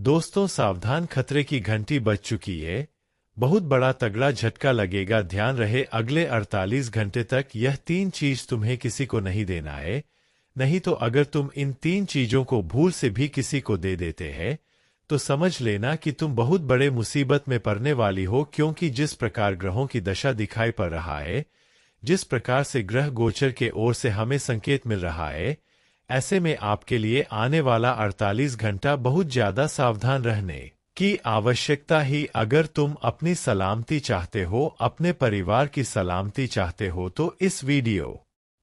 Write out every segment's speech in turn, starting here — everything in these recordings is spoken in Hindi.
दोस्तों सावधान, खतरे की घंटी बज चुकी है। बहुत बड़ा तगड़ा झटका लगेगा, ध्यान रहे। अगले 48 घंटे तक यह 3 चीज तुम्हें किसी को नहीं देना है। नहीं तो अगर तुम इन 3 चीजों को भूल से भी किसी को दे देते हैं तो समझ लेना कि तुम बहुत बड़े मुसीबत में पड़ने वाली हो, क्योंकि जिस प्रकार ग्रहों की दशा दिखाई पड़ रहा है, जिस प्रकार से ग्रह गोचर के ओर से हमें संकेत मिल रहा है, ऐसे में आपके लिए आने वाला 48 घंटा बहुत ज्यादा सावधान रहने की आवश्यकता ही। अगर तुम अपनी सलामती चाहते हो, अपने परिवार की सलामती चाहते हो, तो इस वीडियो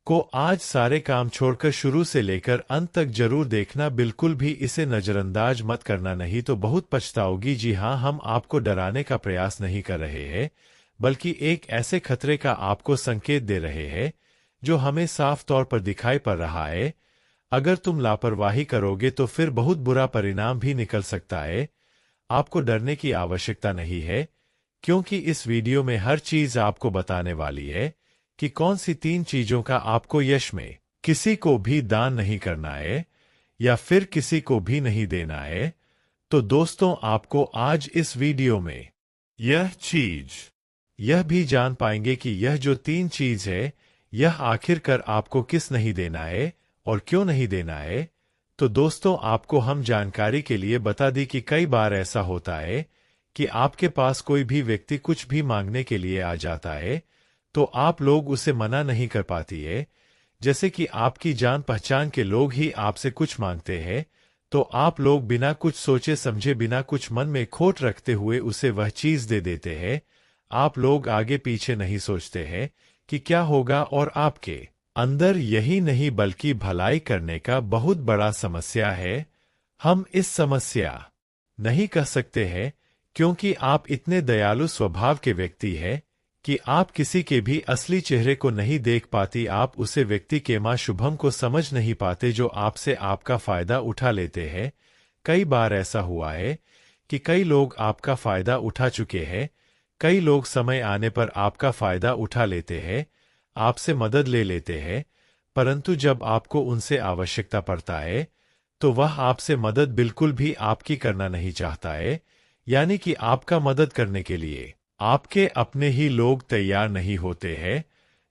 को आज सारे काम छोड़कर शुरू से लेकर अंत तक जरूर देखना। बिल्कुल भी इसे नजरअंदाज मत करना, नहीं तो बहुत पछताओगी। जी हाँ, हम आपको डराने का प्रयास नहीं कर रहे हैं, बल्कि एक ऐसे खतरे का आपको संकेत दे रहे हैं जो हमें साफ तौर पर दिखाई पड़ रहा है। अगर तुम लापरवाही करोगे तो फिर बहुत बुरा परिणाम भी निकल सकता है। आपको डरने की आवश्यकता नहीं है, क्योंकि इस वीडियो में हर चीज आपको बताने वाली है कि कौन सी 3 चीजों का आपको यश में किसी को भी दान नहीं करना है या फिर किसी को भी नहीं देना है। तो दोस्तों, आपको आज इस वीडियो में यह भी जान पाएंगे कि यह जो 3 चीज है, यह आखिरकार आपको किस नहीं देना है और क्यों नहीं देना है। तो दोस्तों, आपको हम जानकारी के लिए बता दी कि कई बार ऐसा होता है कि आपके पास कोई भी व्यक्ति कुछ भी मांगने के लिए आ जाता है, तो आप लोग उसे मना नहीं कर पाती है। जैसे कि आपकी जान पहचान के लोग ही आपसे कुछ मांगते हैं, तो आप लोग बिना कुछ सोचे समझे, बिना कुछ मन में खोट रखते हुए उसे वह चीज दे देते हैं। आप लोग आगे पीछे नहीं सोचते हैं कि क्या होगा, और आपके अंदर यही नहीं बल्कि भलाई करने का बहुत बड़ा समस्या है। हम इस समस्या नहीं कह सकते हैं, क्योंकि आप इतने दयालु स्वभाव के व्यक्ति हैं कि आप किसी के भी असली चेहरे को नहीं देख पाती। आप उसे व्यक्ति के मां शुभम को समझ नहीं पाते जो आपसे आपका फायदा उठा लेते हैं। कई बार ऐसा हुआ है कि कई लोग आपका फायदा उठा चुके हैं। कई लोग समय आने पर आपका फायदा उठा लेते हैं, आपसे मदद ले लेते हैं, परंतु जब आपको उनसे आवश्यकता पड़ता है तो वह आपसे मदद बिल्कुल भी आपकी करना नहीं चाहता है। यानी कि आपका मदद करने के लिए आपके अपने ही लोग तैयार नहीं होते हैं।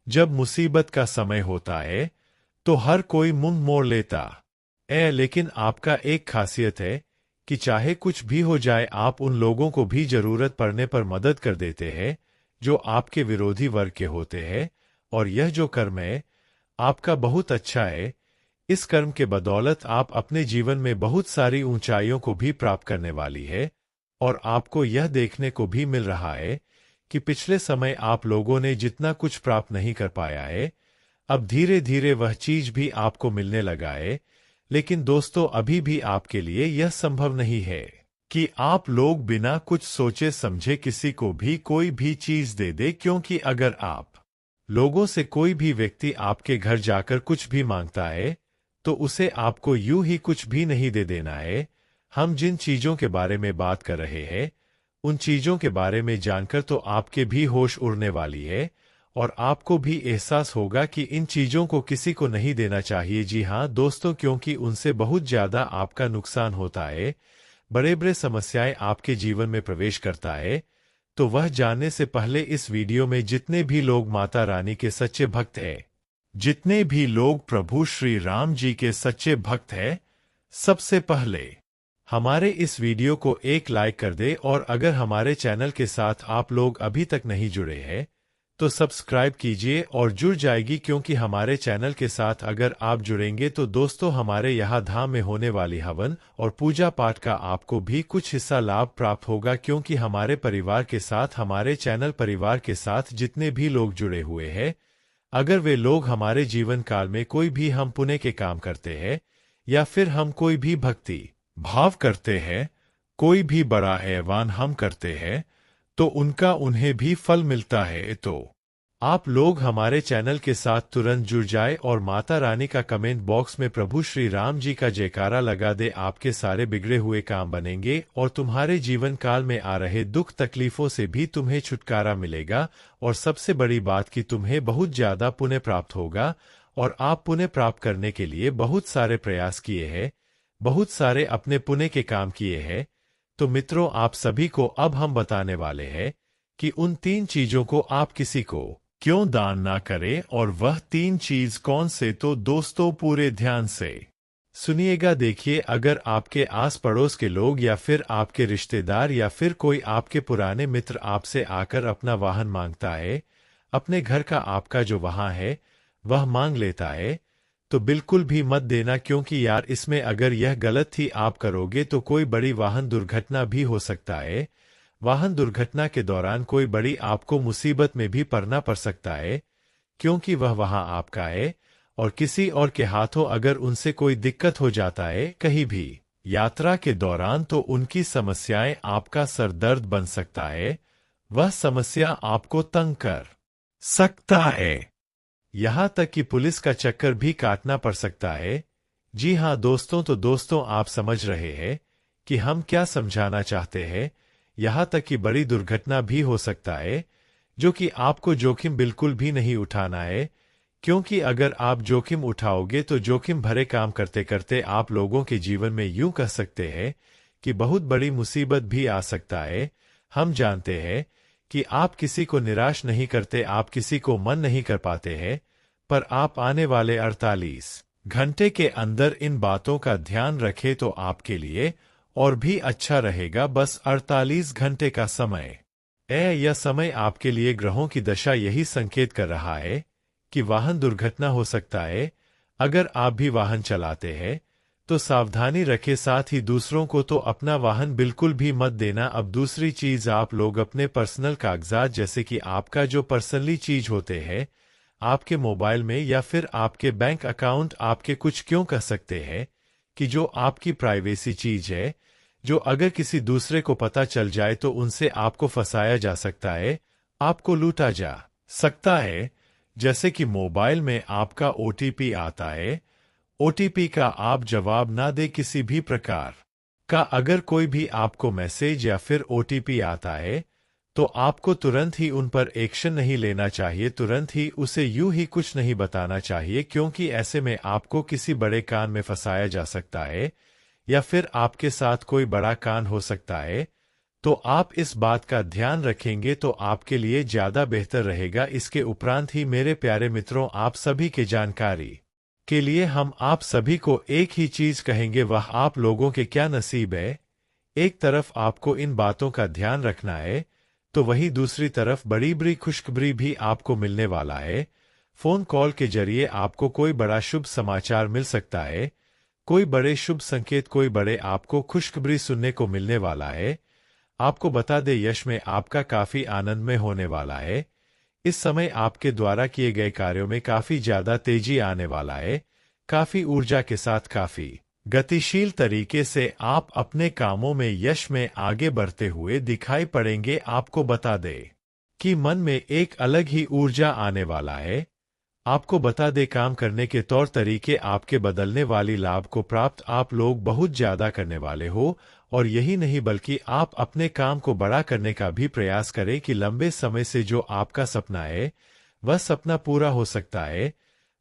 जब मुसीबत का समय होता है तो हर कोई मुंह मोड़ लेता है, लेकिन आपका एक खासियत है कि चाहे कुछ भी हो जाए, आप उन लोगों को भी जरूरत पड़ने पर मदद कर देते हैं जो आपके विरोधी वर्ग के होते हैं। और यह जो कर्म है आपका बहुत अच्छा है। इस कर्म के बदौलत आप अपने जीवन में बहुत सारी ऊंचाइयों को भी प्राप्त करने वाली है। और आपको यह देखने को भी मिल रहा है कि पिछले समय आप लोगों ने जितना कुछ प्राप्त नहीं कर पाया है, अब धीरे धीरे वह चीज भी आपको मिलने लगा है। लेकिन दोस्तों, अभी भी आपके लिए यह संभव नहीं है कि आप लोग बिना कुछ सोचे समझे किसी को भी कोई भी चीज दे दे, क्योंकि अगर आप लोगों से कोई भी व्यक्ति आपके घर जाकर कुछ भी मांगता है तो उसे आपको यूं ही कुछ भी नहीं दे देना है। हम जिन चीजों के बारे में बात कर रहे हैं, उन चीजों के बारे में जानकर तो आपके भी होश उड़ने वाली है और आपको भी एहसास होगा कि इन चीजों को किसी को नहीं देना चाहिए। जी हाँ दोस्तों, क्योंकि उनसे बहुत ज्यादा आपका नुकसान होता है। बड़े बड़े समस्याएं आपके जीवन में प्रवेश करता है। तो वह जानने से पहले इस वीडियो में जितने भी लोग माता रानी के सच्चे भक्त हैं, जितने भी लोग प्रभु श्री राम जी के सच्चे भक्त हैं, सबसे पहले हमारे इस वीडियो को एक लाइक कर दे। और अगर हमारे चैनल के साथ आप लोग अभी तक नहीं जुड़े हैं तो सब्सक्राइब कीजिए और जुड़ जाएगी, क्योंकि हमारे चैनल के साथ अगर आप जुड़ेंगे तो दोस्तों, हमारे यहाँ धाम में होने वाली हवन और पूजा पाठ का आपको भी कुछ हिस्सा लाभ प्राप्त होगा। क्योंकि हमारे परिवार के साथ, हमारे चैनल परिवार के साथ जितने भी लोग जुड़े हुए हैं, अगर वे लोग हमारे जीवन काल में कोई भी हम पुण्य के काम करते हैं या फिर हम कोई भी भक्ति भाव करते हैं, कोई भी बड़ा एहसान हम करते हैं, तो उनका उन्हें भी फल मिलता है। तो आप लोग हमारे चैनल के साथ तुरंत जुड़ जाए और माता रानी का कमेंट बॉक्स में प्रभु श्री राम जी का जयकारा लगा दे। आपके सारे बिगड़े हुए काम बनेंगे और तुम्हारे जीवन काल में आ रहे दुख तकलीफों से भी तुम्हें छुटकारा मिलेगा। और सबसे बड़ी बात कि तुम्हें बहुत ज्यादा पुण्य प्राप्त होगा। और आप पुण्य प्राप्त करने के लिए बहुत सारे प्रयास किए हैं, बहुत सारे अपने पुण्य के काम किए हैं, तो मित्रों, आप सभी को अब हम बताने वाले हैं कि उन 3 चीजों को आप किसी को क्यों दान ना करें, और वह 3 चीज कौन से। तो दोस्तों, पूरे ध्यान से सुनिएगा। देखिए, अगर आपके आस पड़ोस के लोग या फिर आपके रिश्तेदार या फिर कोई आपके पुराने मित्र आपसे आकर अपना वाहन मांगता है, अपने घर का आपका जो वाहन है वह मांग लेता है, तो बिल्कुल भी मत देना, क्योंकि यार इसमें अगर यह गलत ही आप करोगे तो कोई बड़ी वाहन दुर्घटना भी हो सकता है। वाहन दुर्घटना के दौरान कोई बड़ी आपको मुसीबत में भी पड़ना पड़ सकता है, क्योंकि वह वहां आपका है, और किसी और के हाथों अगर उनसे कोई दिक्कत हो जाता है कहीं भी यात्रा के दौरान, तो उनकी समस्याएं आपका सरदर्द बन सकता है। वह समस्या आपको तंग कर सकता है, यहां तक कि पुलिस का चक्कर भी काटना पड़ सकता है। जी हां दोस्तों, तो दोस्तों आप समझ रहे हैं कि हम क्या समझाना चाहते हैं। यहां तक कि बड़ी दुर्घटना भी हो सकता है, जो कि आपको जोखिम बिल्कुल भी नहीं उठाना है, क्योंकि अगर आप जोखिम उठाओगे तो जोखिम भरे काम करते करते आप लोगों के जीवन में यूं कह सकते हैं कि बहुत बड़ी मुसीबत भी आ सकता है। हम जानते हैं कि आप किसी को निराश नहीं करते, आप किसी को मन नहीं कर पाते हैं, पर आप आने वाले 48 घंटे के अंदर इन बातों का ध्यान रखें तो आपके लिए और भी अच्छा रहेगा। बस 48 घंटे का समय यह समय आपके लिए ग्रहों की दशा यही संकेत कर रहा है कि वाहन दुर्घटना हो सकता है। अगर आप भी वाहन चलाते हैं तो सावधानी रखें, साथ ही दूसरों को तो अपना वाहन बिल्कुल भी मत देना। अब दूसरी चीज, आप लोग अपने पर्सनल कागजात, जैसे कि आपका जो पर्सनली चीज होते हैं आपके मोबाइल में या फिर आपके बैंक अकाउंट, आपके कुछ क्यों कह सकते हैं कि जो आपकी प्राइवेसी चीज है, जो अगर किसी दूसरे को पता चल जाए तो उनसे आपको फंसाया जा सकता है, आपको लूटा जा सकता है। जैसे कि मोबाइल में आपका ओटीपी आता है, ओटीपी का आप जवाब ना दे किसी भी प्रकार का। अगर कोई भी आपको मैसेज या फिर ओटीपी आता है तो आपको तुरंत ही उन पर एक्शन नहीं लेना चाहिए, तुरंत ही उसे यूं ही कुछ नहीं बताना चाहिए, क्योंकि ऐसे में आपको किसी बड़े कान में फंसाया जा सकता है या फिर आपके साथ कोई बड़ा कांड हो सकता है। तो आप इस बात का ध्यान रखेंगे तो आपके लिए ज्यादा बेहतर रहेगा। इसके उपरांत ही मेरे प्यारे मित्रों, आप सभी के जानकारी के लिए हम आप सभी को एक ही चीज कहेंगे, वह आप लोगों के क्या नसीब है। एक तरफ आपको इन बातों का ध्यान रखना है, तो वहीं दूसरी तरफ बड़ी बड़ी खुशखबरी भी आपको मिलने वाला है। फोन कॉल के जरिए आपको कोई बड़ा शुभ समाचार मिल सकता है, कोई बड़े शुभ संकेत, कोई बड़े आपको खुशखबरी सुनने को मिलने वाला है। आपको बता दे, यश में आपका काफी आनंदमय होने वाला है। इस समय आपके द्वारा किए गए कार्यों में काफी ज्यादा तेजी आने वाला है। काफी ऊर्जा के साथ, काफी गतिशील तरीके से आप अपने कामों में यश में आगे बढ़ते हुए दिखाई पड़ेंगे। आपको बता दे कि मन में एक अलग ही ऊर्जा आने वाला है। आपको बता दे, काम करने के तौर तरीके आपके बदलने वाली लाभ को प्राप्त आप लोग बहुत ज्यादा करने वाले हो। और यही नहीं बल्कि आप अपने काम को बड़ा करने का भी प्रयास करें कि लंबे समय से जो आपका सपना है वह सपना पूरा हो सकता है।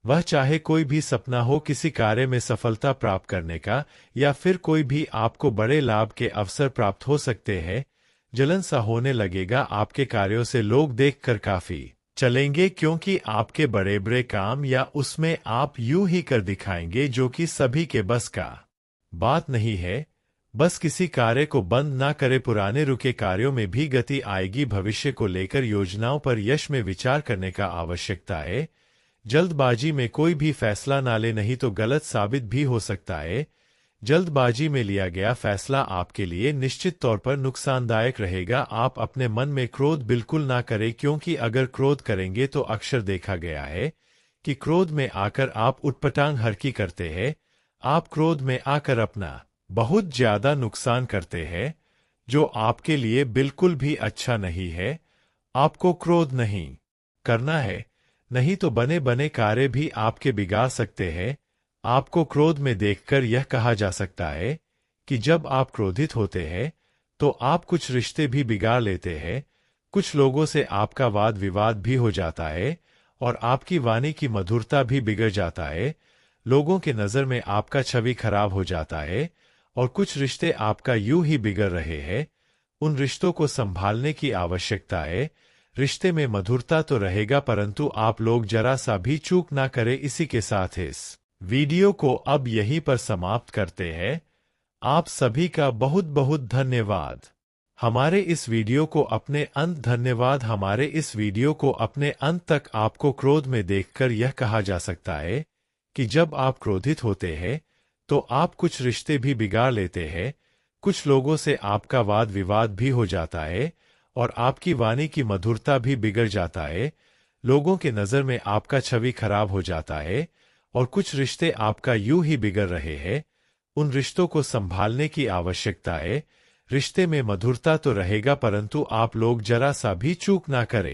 वह चाहे कोई भी सपना हो, किसी कार्य में सफलता प्राप्त करने का, या फिर कोई भी आपको बड़े लाभ के अवसर प्राप्त हो सकते हैं। जलन सा होने लगेगा आपके कार्यों से, लोग देखकर काफी चलेंगे, क्योंकि आपके बड़े बड़े काम या उसमें आप यूं ही कर दिखाएंगे जो कि सभी के बस का बात नहीं है। बस किसी कार्य को बंद ना करे, पुराने रुके कार्यों में भी गति आएगी। भविष्य को लेकर योजनाओं पर यश में विचार करने का आवश्यकता है। जल्दबाजी में कोई भी फैसला ना ले, नहीं तो गलत साबित भी हो सकता है। जल्दबाजी में लिया गया फैसला आपके लिए निश्चित तौर पर नुकसानदायक रहेगा। आप अपने मन में क्रोध बिल्कुल ना करें, क्योंकि अगर क्रोध करेंगे तो अक्सर देखा गया है कि क्रोध में आकर आप उटपटांग हरकत करते हैं। आप क्रोध में आकर अपना बहुत ज्यादा नुकसान करते हैं, जो आपके लिए बिल्कुल भी अच्छा नहीं है। आपको क्रोध नहीं करना है, नहीं तो बने बने कार्य भी आपके बिगाड़ सकते हैं। आपको क्रोध में देखकर यह कहा जा सकता है कि जब आप क्रोधित होते हैं तो आप कुछ रिश्ते भी बिगाड़ लेते हैं। कुछ लोगों से आपका वाद विवाद भी हो जाता है और आपकी वाणी की मधुरता भी बिगड़ जाता है। लोगों के नज़र में आपका छवि खराब हो जाता है और कुछ रिश्ते आपका यूं ही बिगड़ रहे हैं। उन रिश्तों को संभालने की आवश्यकता है। रिश्ते में मधुरता तो रहेगा, परंतु आप लोग जरा सा भी चूक ना करें। इसी के साथ इस वीडियो को अब यहीं पर समाप्त करते हैं। आप सभी का बहुत बहुत धन्यवाद। हमारे इस वीडियो को अपने अंत तक आपको क्रोध में देखकर यह कहा जा सकता है कि जब आप क्रोधित होते हैं तो आप कुछ रिश्ते भी बिगाड़ लेते हैं। कुछ लोगों से आपका वाद विवाद भी हो जाता है और आपकी वाणी की मधुरता भी बिगड़ जाता है। लोगों के नज़र में आपका छवि खराब हो जाता है और कुछ रिश्ते आपका यूं ही बिगड़ रहे हैं। उन रिश्तों को संभालने की आवश्यकता है। रिश्ते में मधुरता तो रहेगा, परंतु आप लोग जरा सा भी चूक ना करें।